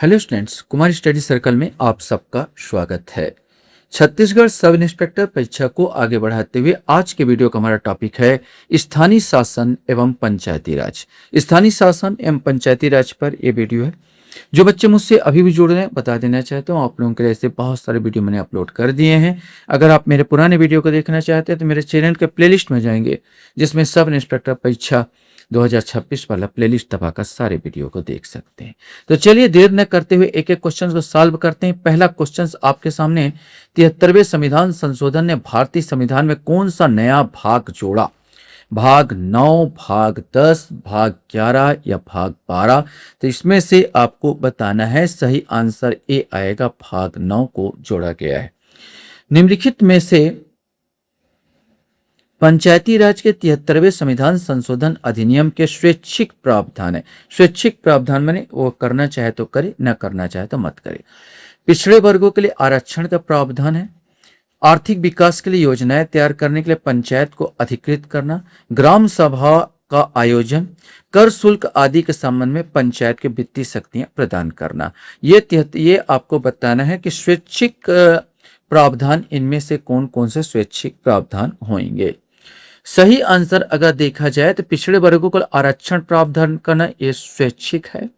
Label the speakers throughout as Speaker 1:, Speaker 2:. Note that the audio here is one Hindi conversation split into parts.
Speaker 1: Hello students, Kumar study circle में आप सबका स्वागत है। छत्तीसगढ़ सब इंस्पेक्टर परीक्षा को आगे बढ़ाते हुए आज के वीडियो का हमारा टॉपिक है स्थानीय शासन एवं पंचायती राज। स्थानीय शासन एवं पंचायती राज पर यह वीडियो है। जो बच्चे मुझसे अभी भी जुड़ रहे हैं, बता देना चाहता हूँ, आप लोगों के लिए ऐसे बहुत सारे वीडियो मैंने अपलोड कर दिए हैं। अगर आप मेरे पुराने वीडियो को देखना चाहते हैं तो मेरे चैनल के प्लेलिस्ट में जाएंगे, जिसमें सब इंस्पेक्टर परीक्षा 2026 वाला प्लेलिस्ट दबाकर सारे वीडियो को देख सकते हैं। तो चलिए देर न करते हुए एक एक क्वेश्चन को सॉल्व करते हैं। पहला क्वेश्चन आपके सामने, 73वें संविधान संशोधन ने भारतीय संविधान में कौन सा नया भाग जोड़ा? भाग 9, भाग 10, भाग 11 या भाग 12? तो इसमें से आपको बताना है। सही आंसर ए आएगा, भाग 9 को जोड़ा गया है। निम्नलिखित में से पंचायती राज के 73वें संविधान संशोधन अधिनियम के स्वैच्छिक प्रावधान है। स्वैच्छिक प्रावधान माने वो करना चाहे तो करे, न करना चाहे तो मत करे। पिछड़े वर्गों के लिए आरक्षण का प्रावधान है। आर्थिक विकास के लिए योजनाएं तैयार करने के लिए पंचायत को अधिकृत करना, ग्राम सभा का आयोजन, कर शुल्क आदि के संबंध में पंचायत के वित्तीय शक्तियां प्रदान करना। ये आपको बताना है कि स्वैच्छिक प्रावधान इनमें से कौन कौन से स्वैच्छिक प्रावधान होंगे। सही आंसर अगर देखा जाए तो पिछड़े वर्गों को आरक्षण प्रावधान करना ये स्वैच्छिक है।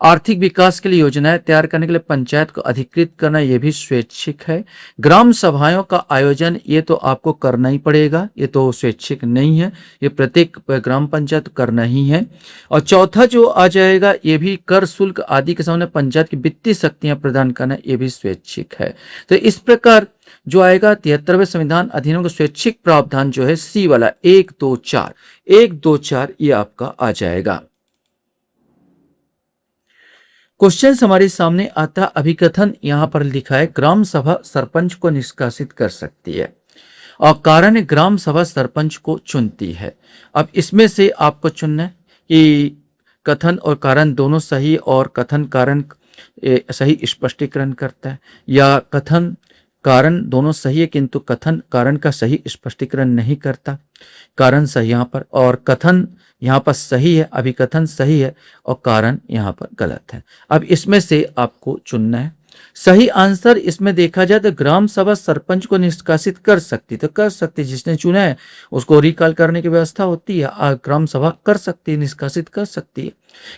Speaker 1: आर्थिक विकास के लिए योजनाएं तैयार करने के लिए पंचायत को अधिकृत करना यह भी स्वैच्छिक है। ग्राम सभाओं का आयोजन ये तो आपको करना ही पड़ेगा, ये तो स्वैच्छिक नहीं है, ये प्रत्येक ग्राम पंचायत करना ही है। और चौथा जो आ जाएगा, ये भी कर शुल्क आदि के सामने पंचायत की वित्तीय शक्तियां प्रदान करना, ये भी स्वैच्छिक है। तो इस प्रकार जो आएगा 73वें संविधान अधिनियम का स्वैच्छिक प्रावधान जो है सी वाला 1, 2, 4, 1, 2, 4 ये आपका आ जाएगा। क्वेश्चन हमारे सामने आता, अभिकथन यहां पर लिखा है ग्राम सभा सरपंच को निष्कासित कर सकती है और कारण ग्राम सभा सरपंच को चुनती है। अब इसमें से आपको चुनना है कि कथन और कारण दोनों सही और कथन कारण सही स्पष्टीकरण करता है, या कथन कारण दोनों सही है किंतु कथन कारण का सही स्पष्टीकरण नहीं करता। कारण सही यहाँ पर और कथन यहाँ पर सही है, अभिकथन सही है और कारण यहाँ पर गलत है। अब इसमें से आपको चुनना है। सही आंसर इसमें देखा जाए तो ग्राम सभा सरपंच को निष्कासित कर सकती, तो कर सकती, जिसने चुना है उसको रिकॉल करने की व्यवस्था होती है। ग्राम सभा कर सकती है, निष्कासित कर सकती है।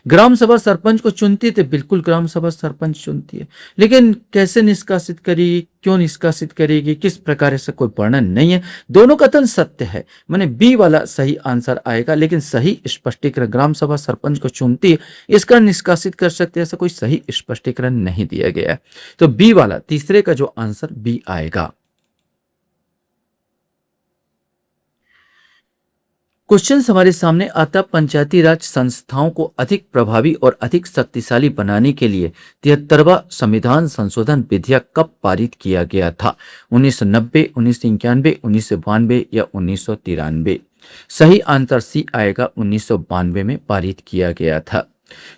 Speaker 1: ग्राम सभा सरपंच को चुनती है तो बिल्कुल ग्राम सभा सरपंच चुनती है, लेकिन कैसे निष्कासित करेगी, क्यों निष्कासित करेगी, किस प्रकार से कोई वर्णन नहीं है। दोनों कथन सत्य है, माने बी वाला सही आंसर आएगा, लेकिन सही स्पष्टीकरण ग्राम सभा सरपंच को चुनती है, इसका निष्कासित कर सकते हैं ऐसा कोई सही स्पष्टीकरण नहीं दिया गया है। तो बी वाला तीसरे का जो आंसर बी आएगा। क्वेश्चन हमारे सामने आता, पंचायती राज संस्थाओं को अधिक प्रभावी और अधिक शक्तिशाली बनाने के लिए 73वां संविधान संशोधन विधेयक कब पारित किया गया था? 1990, 1991, 1992 या 1993? सही आंसर सी आएगा, 1992 में पारित किया गया था।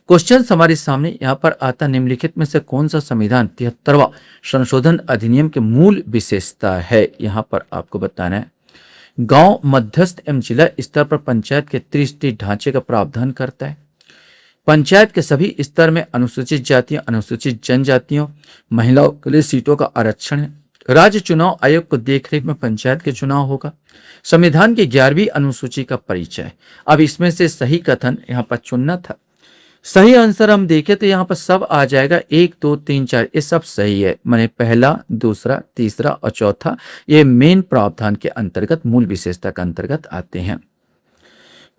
Speaker 1: क्वेश्चन हमारे सामने यहाँ पर आता, निम्नलिखित में से कौन सा संविधान 73वां संशोधन अधिनियम की मूल विशेषता है? यहाँ पर आपको बताना है। गांव मध्यस्थ एवं जिला स्तर पर पंचायत के त्रिस्तरीय ढांचे का प्रावधान करता है। पंचायत के सभी स्तर में अनुसूचित जातियों, अनुसूचित जनजातियों, महिलाओं के लिए सीटों का आरक्षण है। राज्य चुनाव आयोग को देखरेख में पंचायत के चुनाव होगा। संविधान की 11वीं अनुसूची का परिचय। अब इसमें से सही कथन यहाँ पर चुनना था। सही आंसर हम देखें तो यहाँ पर सब आ जाएगा, 1, 2, 3, 4 ये सब सही है। माने पहला, दूसरा, तीसरा और चौथा ये मेन प्रावधान के अंतर्गत, मूल विशेषता के अंतर्गत आते हैं।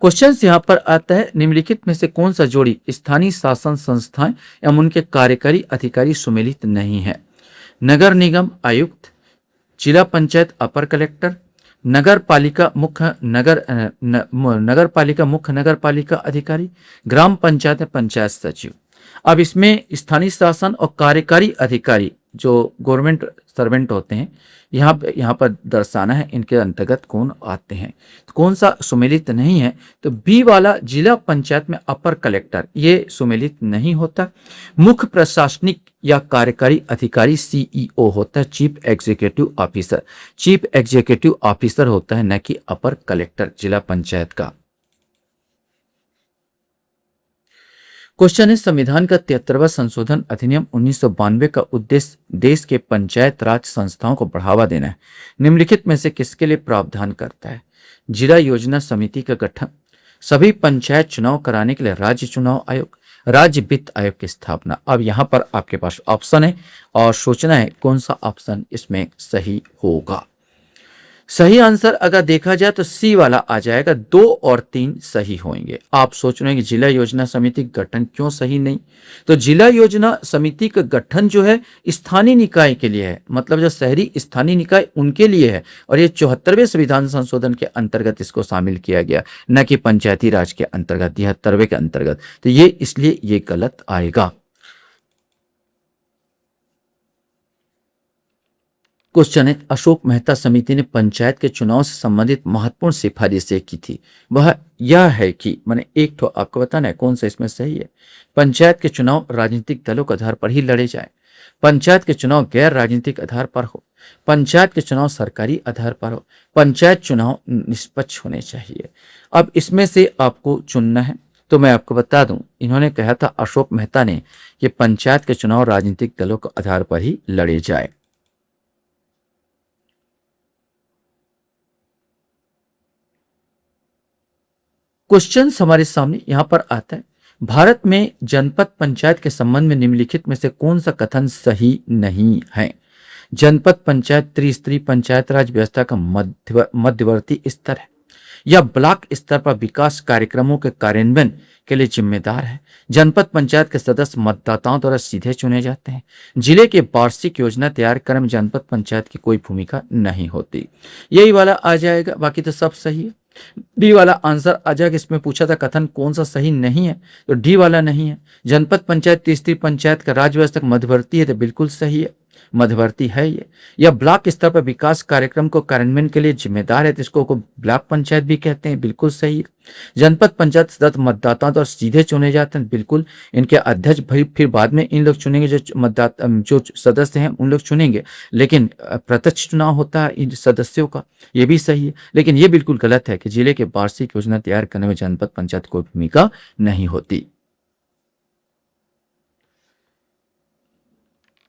Speaker 1: क्वेश्चन यहाँ पर आता है, निम्नलिखित में से कौन सा जोड़ी स्थानीय शासन संस्थाएं एवं उनके कार्यकारी अधिकारी सुमेलित नहीं है? नगर निगम आयुक्त, जिला पंचायत अपर कलेक्टर, नगर पालिका मुख्य नगर पालिका अधिकारी, ग्राम पंचायत में पंचायत सचिव। अब इसमें स्थानीय शासन और कार्यकारी अधिकारी जो गवर्नमेंट सर्वेंट होते हैं, यहाँ पर दर्शाना है इनके अंतर्गत कौन आते हैं। तो कौन सा सुमेलित नहीं है? तो बी वाला जिला पंचायत में अपर कलेक्टर, ये सुमेलित नहीं होता। मुख्य प्रशासनिक या कार्यकारी अधिकारी सीईओ होता है, chief executive officer. Chief executive officer होता है, न कि अपर कलेक्टर जिला पंचायत का। क्वेश्चन है, संविधान का 73वां संशोधन अधिनियम 1992 का उद्देश्य देश के पंचायत राज संस्थाओं को बढ़ावा देना है। निम्नलिखित में से किसके लिए प्रावधान करता है? जिला योजना समिति का गठन, सभी पंचायत चुनाव कराने के लिए राज्य चुनाव आयोग, राज्य वित्त आयोग की स्थापना। अब यहाँ पर आपके पास ऑप्शन है और सोचना है कौन सा ऑप्शन इसमें सही होगा। सही आंसर अगर देखा जाए तो सी वाला आ जाएगा, 2 और 3 सही होंगे। आप सोच रहे हैं कि जिला योजना समिति गठन क्यों सही नहीं? तो जिला योजना समिति का गठन जो है स्थानीय निकाय के लिए है, मतलब जो शहरी स्थानीय निकाय उनके लिए है, और ये 74वें संविधान संशोधन के अंतर्गत इसको शामिल किया गया, न कि पंचायती राज के अंतर्गत, 73वें के अंतर्गत। तो ये इसलिए ये गलत आएगा। क्वेश्चन है, अशोक मेहता समिति ने पंचायत के चुनाव से संबंधित महत्वपूर्ण सिफारिशें की थी, वह यह है कि मैंने एक तो आपको बताना है कौन सा इसमें सही है। पंचायत के चुनाव राजनीतिक दलों के आधार पर ही लड़े जाए, पंचायत के चुनाव गैर राजनीतिक आधार पर हो, पंचायत के चुनाव सरकारी आधार पर हो, पंचायत चुनाव निष्पक्ष होने चाहिए। अब इसमें से आपको चुनना है। तो मैं आपको बता दूं, इन्होंने कहा था अशोक मेहता ने कि पंचायत के चुनाव राजनीतिक दलों के आधार पर ही लड़े जाए। क्वेश्चन हमारे सामने यहां पर आता है, भारत में जनपद पंचायत के संबंध में निम्नलिखित में से कौन सा कथन सही नहीं है? जनपद पंचायत त्रिस्तरीय पंचायत राज व्यवस्था का मध्यवर्ती स्तर है या ब्लॉक स्तर पर विकास कार्यक्रमों के कार्यान्वयन के लिए जिम्मेदार है। जनपद पंचायत के सदस्य मतदाताओं द्वारा सीधे चुने जाते हैं। जिले के वार्षिक योजना तैयार करने में जनपद पंचायत की कोई भूमिका नहीं होती। यही वाला आ जाएगा, बाकी तो सब सही है। डी वाला आंसर आ जाएगा। इसमें पूछा था कथन कौन सा सही नहीं है, तो डी वाला नहीं है। जनपद पंचायत तीसरी पंचायत का राज्य व्यवस्था मध्यवर्ती है, तो बिल्कुल सही है, मध्यवर्ती है ये। या ब्लॉक स्तर पर विकास कार्यक्रम को कार्यान्वयन के लिए जिम्मेदार है, तो इसको ब्लॉक पंचायत भी कहते हैं, बिल्कुल सही है। जनपद पंचायत सदस्य मतदाताओं द्वारा सीधे चुने जाते हैं, बिल्कुल। इनके अध्यक्ष भाई फिर बाद में इन लोग चुनेंगे, जो मतदाता जो सदस्य हैं उन लोग चुनेंगे, लेकिन प्रत्यक्ष चुनाव होता है इन सदस्यों का, ये भी सही है। लेकिन ये बिल्कुल गलत है कि जिले के वार्षिक योजना तैयार करने में जनपद पंचायत कोई भूमिका नहीं होती।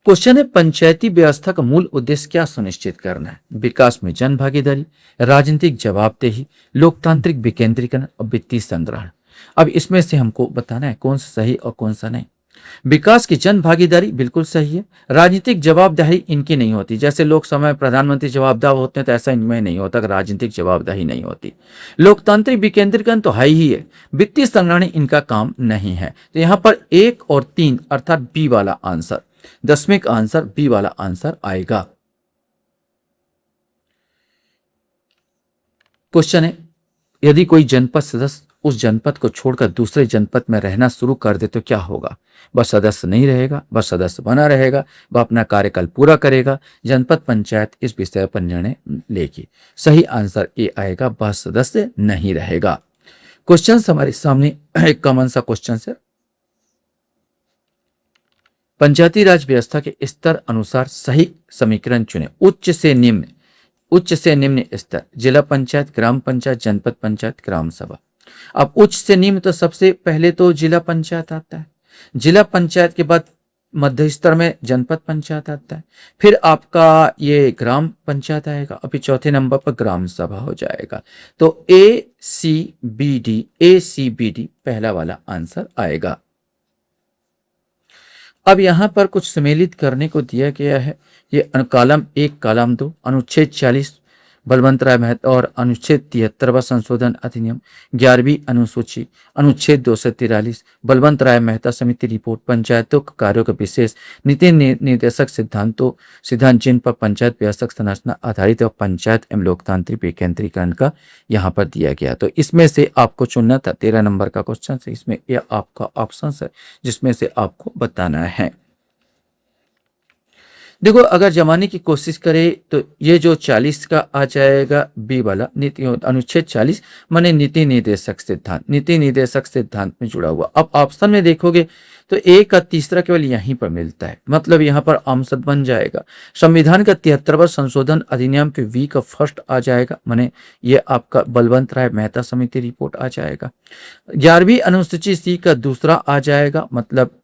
Speaker 1: क्वेश्चन है, पंचायती व्यवस्था का मूल उद्देश्य क्या सुनिश्चित करना है? विकास में जन भागीदारी, राजनीतिक जवाबदेही, लोकतांत्रिक विकेंद्रीकरण और वित्तीय संग्रहण। अब इसमें से हमको बताना है कौन सा सही और कौन सा नहीं। विकास की जन भागीदारी बिल्कुल सही है। राजनीतिक जवाबदेही इनकी नहीं होती, जैसे लोकसभा में प्रधानमंत्री जवाबदाह होते हैं तो ऐसा इनमें नहीं होता, राजनीतिक जवाबदेही नहीं होती। लोकतांत्रिक विकेंद्रीकरण तो है ही है। वित्तीय संग्रहण इनका काम नहीं है। तो यहाँ पर 1 और 3 अर्थात बी वाला आंसर, 10वें का आंसर बी वाला आंसर आएगा। क्वेश्चन है, यदि कोई जनपद सदस्य उस जनपद को छोड़कर दूसरे जनपद में रहना शुरू कर दे तो क्या होगा? वह सदस्य नहीं रहेगा, वह सदस्य बना रहेगा, वह अपना कार्यकाल पूरा करेगा। जनपद पंचायत इस विषय पर निर्णय लेगी। सही आंसर ए आएगा, वह सदस्य नहीं रहेगा। क्वेश्चन हमारे सामने एक कॉमन सा क्वेश्चन है, पंचायती राज व्यवस्था के स्तर अनुसार सही समीकरण चुने। उच्च से निम्न स्तर, जिला पंचायत, ग्राम पंचायत, जनपद पंचायत, ग्राम सभा। अब उच्च से निम्न तो सबसे पहले तो जिला पंचायत आता है, जिला पंचायत के बाद मध्य स्तर में जनपद पंचायत आता है, फिर आपका ये ग्राम पंचायत आएगा, अभी चौथे नंबर पर ग्राम सभा हो जाएगा। तो ACBD पहला वाला आंसर आएगा। अब यहां पर कुछ सम्मिलित करने को दिया गया है। ये कॉलम 1 कॉलम 2 अनुच्छेद 40 बलवंत राय मेहता और अनुच्छेद 73वां संशोधन अधिनियम, 11वीं अनुसूची, अनुच्छेद 243 बलवंत राय मेहता समिति रिपोर्ट, पंचायतों के कार्यों के विशेष नीति निर्देशक सिद्धांत जिन पर पंचायत व्यवस्था संरचना आधारित और पंचायत एवं लोकतांत्रिक विकेंद्रीकरण का यहाँ पर दिया गया। तो इसमें से आपको चुनना था, 13 नंबर का क्वेश्चन है, इसमें यह आपका ऑप्शन है जिसमें से आपको बताना है। देखो अगर जमाने की कोशिश करें तो ये जो 40 का आ जाएगा बी वाला नीति अनुच्छेद 40 माने नीति निर्देशक सिद्धांत में जुड़ा हुआ। अब ऑप्शन में देखोगे तो ए का तीसरा केवल यहीं पर मिलता है, मतलब यहाँ पर आमसद बन जाएगा। संविधान का 73वां संशोधन अधिनियम पे वी का फर्स्ट आ जाएगा, माने ये आपका बलवंत राय मेहता समिति रिपोर्ट आ जाएगा। 11वीं अनुसूची सी का दूसरा आ जाएगा, मतलब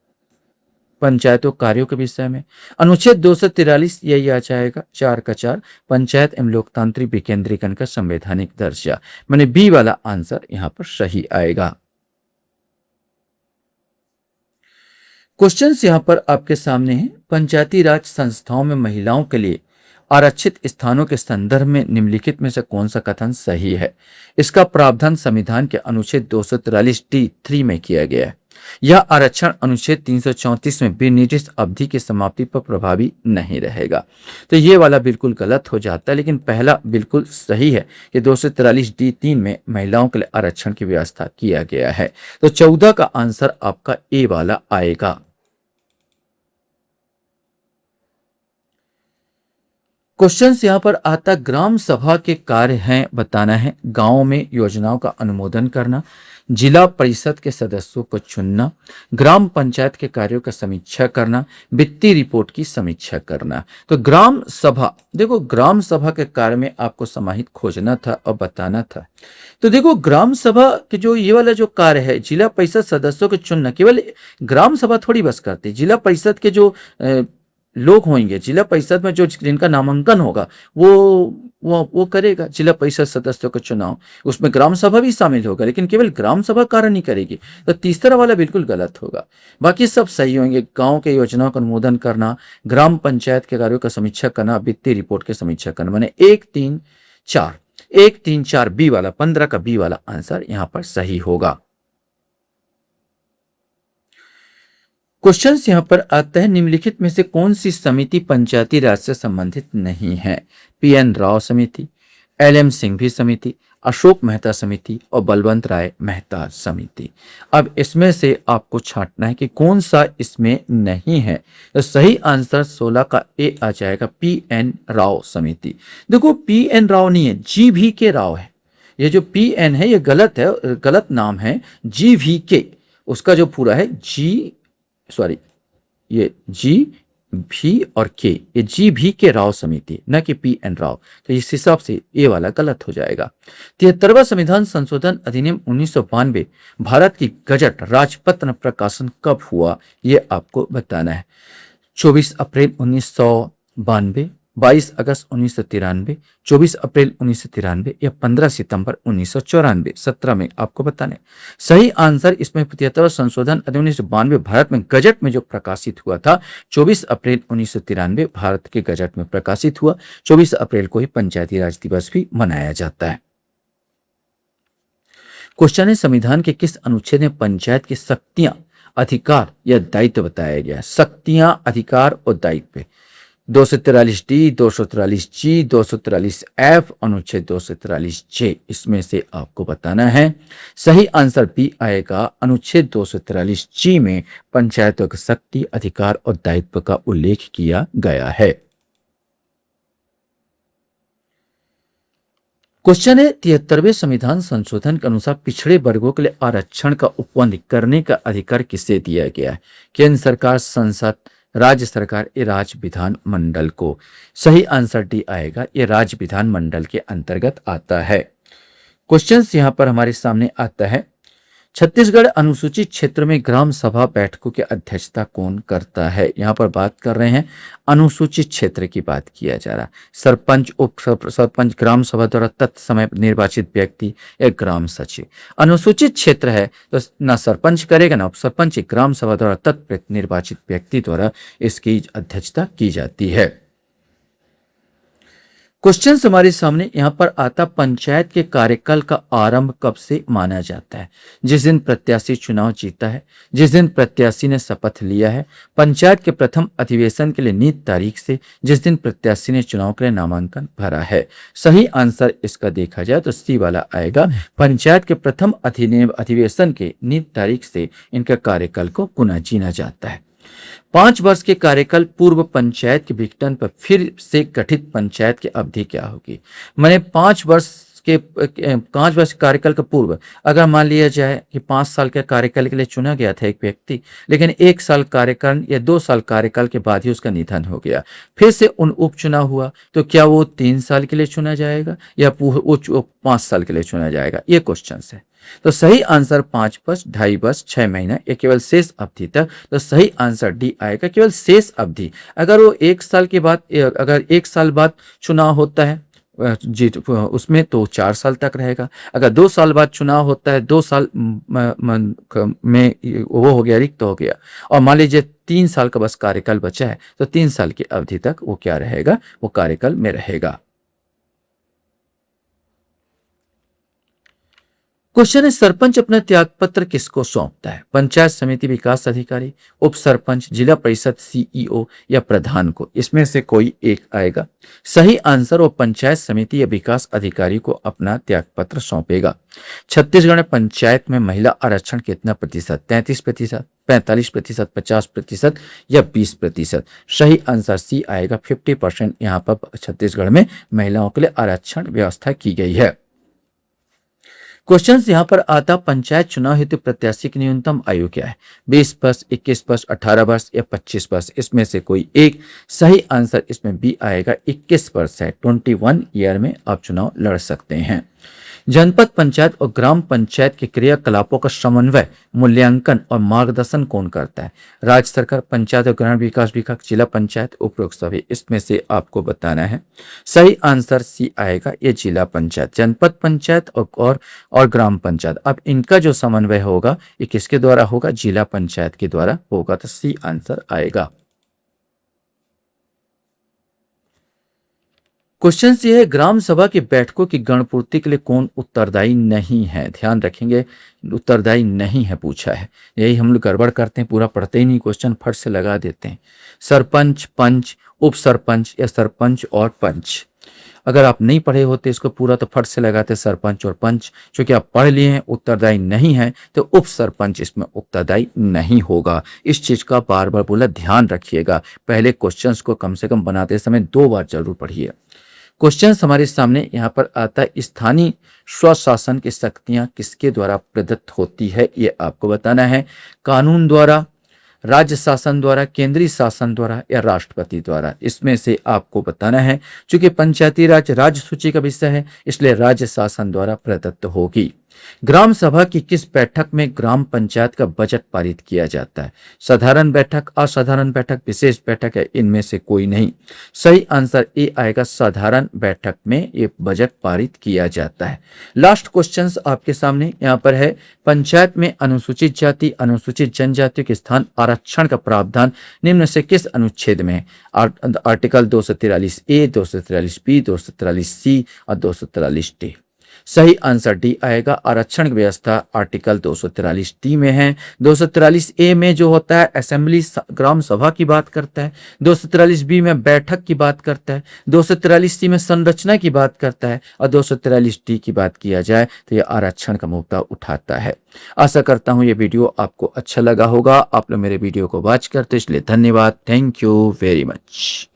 Speaker 1: पंचायतों कार्यों के विषय में। अनुच्छेद 243 यही आ जाएगा, 4 का 4 पंचायत एवं लोकतांत्रिक विकेंद्रीकरण का संवैधानिक दर्जा, माने बी वाला आंसर यहाँ पर सही आएगा। क्वेश्चंस यहाँ पर आपके सामने हैं। पंचायती राज संस्थाओं में महिलाओं के लिए आरक्षित स्थानों के संदर्भ में निम्नलिखित में से कौन सा कथन सही है? इसका प्रावधान संविधान के अनुच्छेद 243(3) में किया गया है। यह आरक्षण अनुच्छेद 334 में विनिर्दिष्ट अवधि की समाप्ति पर प्रभावी नहीं रहेगा। तो ये वाला बिल्कुल गलत हो जाता है, लेकिन पहला बिल्कुल सही है कि 243(3) में महिलाओं के लिए आरक्षण की व्यवस्था किया गया है। तो 14 का आंसर आपका ए वाला आएगा। क्वेश्चंस यहाँ पर आता, ग्राम सभा के कार्य हैं बताना है, गांव में योजनाओं का अनुमोदन करना, जिला परिषद के सदस्यों को चुनना, ग्राम पंचायत के कार्यों का समीक्षा करना, वित्तीय रिपोर्ट की समीक्षा करना। तो ग्राम सभा, देखो ग्राम सभा के कार्य में आपको समाहित खोजना था और बताना था। तो देखो ग्राम सभा के जो ये वाला जो कार्य है, जिला परिषद सदस्यों को चुनना, केवल ग्राम सभा थोड़ी बस करती, जिला परिषद के जो लोग होंगे, जिला परिषद में जो जिनका नामांकन होगा वो करेगा जिला परिषद सदस्यों का चुनाव, उसमें ग्राम सभा भी शामिल होगा, लेकिन केवल ग्राम सभा कार्य नहीं करेगी। तो तीसरा वाला बिल्कुल गलत होगा, बाकी सब सही होंगे। गांव के योजनाओं का अनुमोदन करना, ग्राम पंचायत के कार्यों का समीक्षा करना, वित्तीय रिपोर्ट की समीक्षा करना, माने 1 3 4 बी वाला, 15 का बी वाला आंसर यहां पर सही होगा। क्वेश्चंस यहां पर आता है, निम्नलिखित में से कौन सी समिति पंचायती राज से संबंधित नहीं है? पीएन राव समिति, एलएम सिंघवी समिति, अशोक मेहता समिति और बलवंत राय मेहता समिति। अब इसमें से आपको छांटना है कि कौन सा इसमें नहीं है। तो सही आंसर 16 का ए आ जाएगा, पीएन राव समिति। देखो पीएन राव नहीं है, GVK राव है। ये जो पीएन है ये गलत है, गलत नाम है। GVK उसका जो पूरा है ये GV और K, ये GVK राव समिति, न कि पीएन राव। तो इस हिसाब से ये वाला गलत हो जाएगा। 73वां संविधान संशोधन अधिनियम 1992 भारत की गजट राजपत्र प्रकाशन कब हुआ, ये आपको बताना है। 24 अप्रैल 1992, 22 अगस्त 1993, 24 अप्रैल 1993 या 15 सितंबर 1994, 17 में आपको बताने। सही आंसर इसमें 75वां संशोधन अधिनियम 1992 भारत में गजट में जो प्रकाशित हुआ था, 24 अप्रैल 1993 भारत के गजट में प्रकाशित हुआ। 24 अप्रैल को ही पंचायती राज दिवस भी मनाया जाता है। क्वेश्चन है, संविधान के किस अनुच्छेद में पंचायत की शक्तियां, अधिकार या दायित्व बताया गया? शक्तियां, अधिकार और दायित्व 243D, 243G, 243F, अनुच्छेद 243J, इसमें से आपको बताना है। सही आंसर बी आएगा, अनुच्छेद 243G में पंचायतों की शक्ति, अधिकार और दायित्व का उल्लेख किया गया है। क्वेश्चन है, 73वें संविधान संशोधन के अनुसार पिछड़े वर्गों के लिए आरक्षण का उपबंध करने का अधिकार किसे दिया गया है? केंद्र सरकार, संसद, राज्य सरकार, ये राज्य विधान मंडल को। सही आंसर डी आएगा, ये राज्य विधान मंडल के अंतर्गत आता है। क्वेश्चंस यहां पर हमारे सामने आता है, छत्तीसगढ़ अनुसूचित क्षेत्र में ग्राम सभा बैठकों की अध्यक्षता कौन करता है? यहां पर बात कर रहे हैं अनुसूचित क्षेत्र की बात किया जा रहा है। सरपंच, उप सरपंच, ग्राम सभा द्वारा तत्समय निर्वाचित व्यक्ति या ग्राम सचिव। अनुसूचित क्षेत्र है तो ना सरपंच करेगा ना उप सरपंच, ग्राम सभा द्वारा तत्प्रत निर्वाचित व्यक्ति द्वारा इसकी अध्यक्षता की जाती है। क्वेश्चन हमारे सामने यहां पर आता, पंचायत के कार्यकाल का आरंभ कब से माना जाता है? जिस दिन प्रत्याशी चुनाव जीता है, जिस दिन प्रत्याशी ने शपथ लिया है, पंचायत के प्रथम अधिवेशन के लिए नियत तारीख से, जिस दिन प्रत्याशी ने चुनाव के लिए नामांकन भरा है। सही आंसर इसका देखा जाए तो सी वाला आएगा, पंचायत के प्रथम अधिवेशन के नियत तारीख से इनका कार्यकाल को पुनः जीना जाता है। 5 वर्ष के कार्यकाल पूर्व पंचायत के विघटन पर फिर से गठित पंचायत की अवधि क्या होगी? मैंने 5 वर्ष कार्यकाल का पूर्व, अगर मान लिया जाए कि 5 साल के कार्यकाल के लिए चुना गया था एक व्यक्ति, लेकिन 1 साल कार्यकाल या 2 साल कार्यकाल के बाद ही उसका निधन हो गया, फिर से उन उपचुनाव हुआ, तो क्या वो 3 साल के लिए चुना जाएगा या वो 5 साल के लिए चुना जाएगा? ये क्वेश्चन है। तो सही आंसर 5 वर्ष, 2.5 वर्ष, 6 महीना, ये केवल शेष अवधि तक। तो सही आंसर डी आएगा, केवल शेष अवधि। अगर वो 1 साल के बाद, अगर 1 साल बाद चुनाव होता है जी, उसमें तो 4 साल तक रहेगा। अगर 2 साल बाद चुनाव होता है, 2 साल में वो हो गया, रिक्त हो गया, और मान लीजिए 3 साल का बस कार्यकाल बचा है, तो 3 साल की अवधि तक वो क्या रहेगा? वो कार्यकाल में रहेगा। क्वेश्चन है, सरपंच अपना त्यागपत्र किसको सौंपता है? पंचायत समिति विकास अधिकारी, उप सरपंच, जिला परिषद सीईओ या प्रधान को? इसमें से कोई एक आएगा। सही आंसर, वो पंचायत समिति या विकास अधिकारी को अपना त्यागपत्र सौंपेगा। छत्तीसगढ़ में पंचायत में महिला आरक्षण कितना प्रतिशत? 33%, 45%, 50% या 20%? सही आंसर सी आएगा, 50% यहाँ पर छत्तीसगढ़ में महिलाओं के लिए आरक्षण व्यवस्था की गई है। क्वेश्चन यहाँ पर आता, पंचायत चुनाव हेतु प्रत्याशी की न्यूनतम आयु क्या है? 20 वर्ष, 21 वर्ष, 18 वर्ष या 25 वर्ष? इसमें से कोई एक। सही आंसर इसमें बी आएगा, 21 वर्ष है। 21 ईयर में आप चुनाव लड़ सकते हैं। जनपद पंचायत और ग्राम पंचायत के क्रियाकलापों का समन्वय, मूल्यांकन और मार्गदर्शन कौन करता है? राज्य सरकार, पंचायत और ग्रामीण विकास विभाग, जिला पंचायत, उपरोक्त सभी? इसमें से आपको बताना है। सही आंसर सी आएगा, ये जिला पंचायत, जनपद पंचायत और ग्राम पंचायत। अब इनका जो समन्वय होगा ये किसके द्वारा होगा? जिला पंचायत के द्वारा होगा। तो सी आंसर आएगा। क्वेश्चन ये है, ग्राम सभा की बैठकों की गणपूर्ति के लिए कौन उत्तरदायी नहीं है? ध्यान रखेंगे, उत्तरदायी नहीं है पूछा है। यही हम लोग गड़बड़ करते हैं, पूरा पढ़ते ही नहीं, क्वेश्चन फट से लगा देते हैं। सरपंच, पंच, उप सरपंच या सरपंच और पंच? अगर आप नहीं पढ़े होते इसको पूरा तो फट से लगाते सरपंच और पंच। क्योंकि आप पढ़ लिए हैं, उत्तरदायी नहीं है, तो उप सरपंच इसमें उत्तरदायी नहीं होगा। इस चीज का बार बार बोला, ध्यान रखिएगा। पहले क्वेश्चंस को कम से कम बनाते समय 2 बार जरूर पढ़िए। क्वेश्चन हमारे सामने यहाँ पर आता है, स्थानीय स्वशासन की शक्तियां किसके द्वारा प्रदत्त होती है? ये आपको बताना है। कानून द्वारा, राज्य शासन द्वारा, केंद्रीय शासन द्वारा या राष्ट्रपति द्वारा? इसमें से आपको बताना है। चूंकि पंचायती राज राज्य सूची का विषय है, इसलिए राज्य शासन द्वारा प्रदत्त होगी। ग्राम सभा की किस बैठक में ग्राम पंचायत का बजट पारित किया जाता है? साधारण बैठक, असाधारण बैठक, विशेष बैठक है? इनमें से कोई नहीं। सही आंसर ए आएगा, साधारण बैठक में ये बजट पारित किया जाता है। लास्ट क्वेश्चंस आपके सामने यहाँ पर है, पंचायत में अनुसूचित जाति, अनुसूचित जनजाति के स्थान आरक्षण का प्रावधान निम्न से किस अनुच्छेद में? आर्टिकल 243 ए, 243 बी, 243 सी और 243 डी? सही आंसर डी आएगा, आरक्षण की व्यवस्था आर्टिकल 243 डी में है। 243 ए में जो होता है असेंबली ग्राम सभा की बात करता है, 243 बी में बैठक की बात करता है, 243 सी में संरचना की बात करता है, और 243 डी की बात किया जाए तो यह आरक्षण का मुद्दा उठाता है। आशा करता हूं ये वीडियो आपको अच्छा लगा होगा। आप लोग मेरे वीडियो को वॉच करते इसलिए धन्यवाद। Thank you very much.